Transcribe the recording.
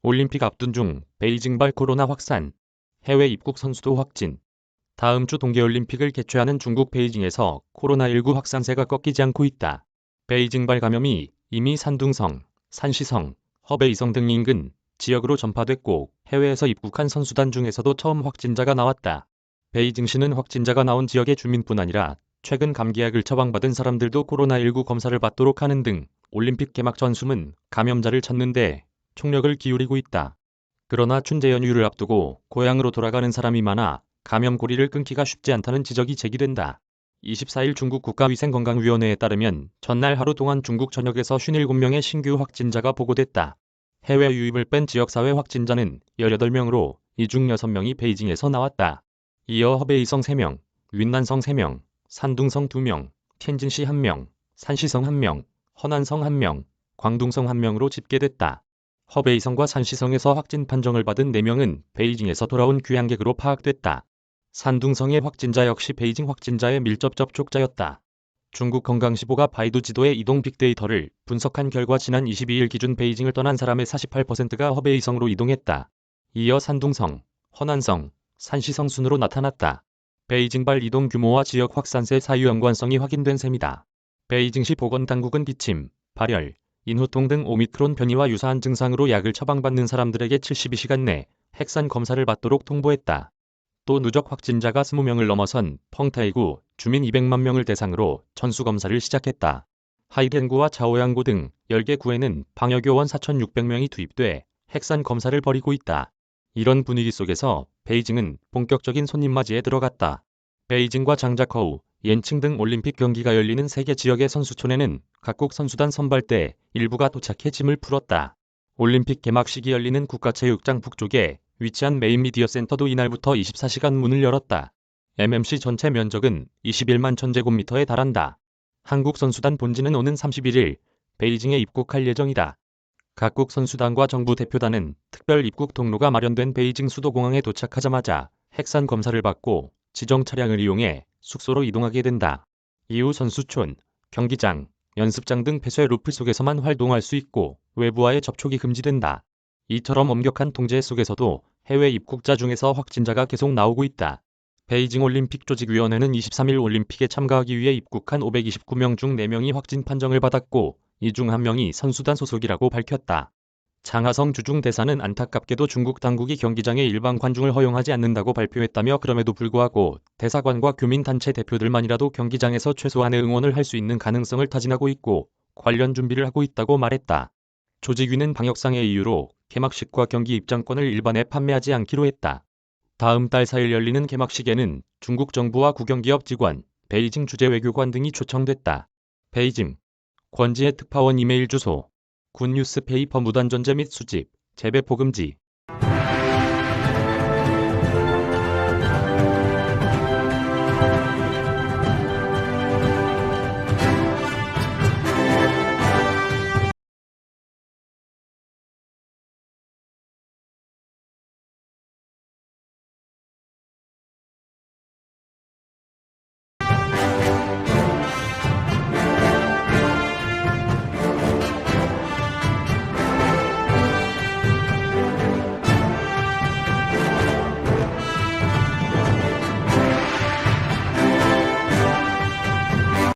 올림픽 앞둔 중 베이징발 코로나 확산, 해외 입국 선수도 확진. 다음 주 동계올림픽을 개최하는 중국 베이징에서 코로나19 확산세가 꺾이지 않고 있다. 베이징발 감염이 이미 산둥성, 산시성, 허베이성 등 인근 지역으로 전파됐고 해외에서 입국한 선수단 중에서도 처음 확진자가 나왔다. 베이징시는 확진자가 나온 지역의 주민뿐 아니라 최근 감기약을 처방받은 사람들도 코로나19 검사를 받도록 하는 등 올림픽 개막 전숨은 감염자를 찾는 데 총력을 기울이고 있다. 그러나 춘제 연휴를 앞두고 고향으로 돌아가는 사람이 많아 감염 고리를 끊기가 쉽지 않다는 지적이 제기된다. 24일 중국 국가위생건강위원회에 따르면 전날 하루 동안 중국 전역에서 57명의 신규 확진자가 보고됐다. 해외 유입을 뺀 지역사회 확진자는 18명으로 이 중 6명이 베이징에서 나왔다. 이어 허베이성 3명, 윈난성 3명, 산둥성 2명, 텐진시 1명, 산시성 1명, 허난성 1명, 광둥성 1명으로 집계됐다. 허베이성과 산시성에서 확진 판정을 받은 4명은 베이징에서 돌아온 귀향객으로 파악됐다. 산둥성의 확진자 역시 베이징 확진자의 밀접 접촉자였다. 중국 건강시보가 바이두 지도의 이동 빅데이터를 분석한 결과 지난 22일 기준 베이징을 떠난 사람의 48%가 허베이성으로 이동했다. 이어 산둥성, 허난성, 산시성 순으로 나타났다. 베이징발 이동 규모와 지역 확산세 사유 연관성이 확인된 셈이다. 베이징시 보건당국은 기침, 발열, 인후통 등 오미크론 변이와 유사한 증상으로 약을 처방받는 사람들에게 72시간 내 핵산 검사를 받도록 통보했다. 또 누적 확진자가 20명을 넘어선 펑타이구 주민 200만 명을 대상으로 전수검사를 시작했다. 하이덴구와 자오양구 등 10개 구에는 방역요원 4,600명이 투입돼 핵산 검사를 벌이고 있다. 이런 분위기 속에서 베이징은 본격적인 손님맞이에 들어갔다. 베이징과 장자커우, 옌칭 등 올림픽 경기가 열리는 3개 지역의 선수촌에는 각국 선수단 선발대 일부가 도착해 짐을 풀었다. 올림픽 개막식이 열리는 국가체육장 북쪽에 위치한 메인미디어 센터도 이날부터 24시간 문을 열었다. MMC 전체 면적은 21만 1000제곱미터에 달한다. 한국 선수단 본진은 오는 31일 베이징에 입국할 예정이다. 각국 선수단과 정부 대표단은 특별 입국 통로가 마련된 베이징 수도공항에 도착하자마자 핵산 검사를 받고 지정 차량을 이용해 숙소로 이동하게 된다. 이후 선수촌, 경기장, 연습장 등 폐쇄 루프 속에서만 활동할 수 있고 외부와의 접촉이 금지된다. 이처럼 엄격한 통제 속에서도 해외 입국자 중에서 확진자가 계속 나오고 있다. 베이징 올림픽 조직위원회는 23일 올림픽에 참가하기 위해 입국한 529명 중 4명이 확진 판정을 받았고 이 중 1명이 선수단 소속이라고 밝혔다. 장하성 주중 대사는 안타깝게도 중국 당국이 경기장에 일반 관중을 허용하지 않는다고 발표했다며 그럼에도 불구하고 대사관과 교민단체 대표들만이라도 경기장에서 최소한의 응원을 할 수 있는 가능성을 타진하고 있고 관련 준비를 하고 있다고 말했다. 조직위는 방역상의 이유로 개막식과 경기 입장권을 일반에 판매하지 않기로 했다. 다음 달 4일 열리는 개막식에는 중국 정부와 국영기업 직원, 베이징 주재외교관 등이 초청됐다. 베이징 권지혜 특파원 이메일 주소 굿뉴스페이퍼 무단전제 및 수집, 재배포 금지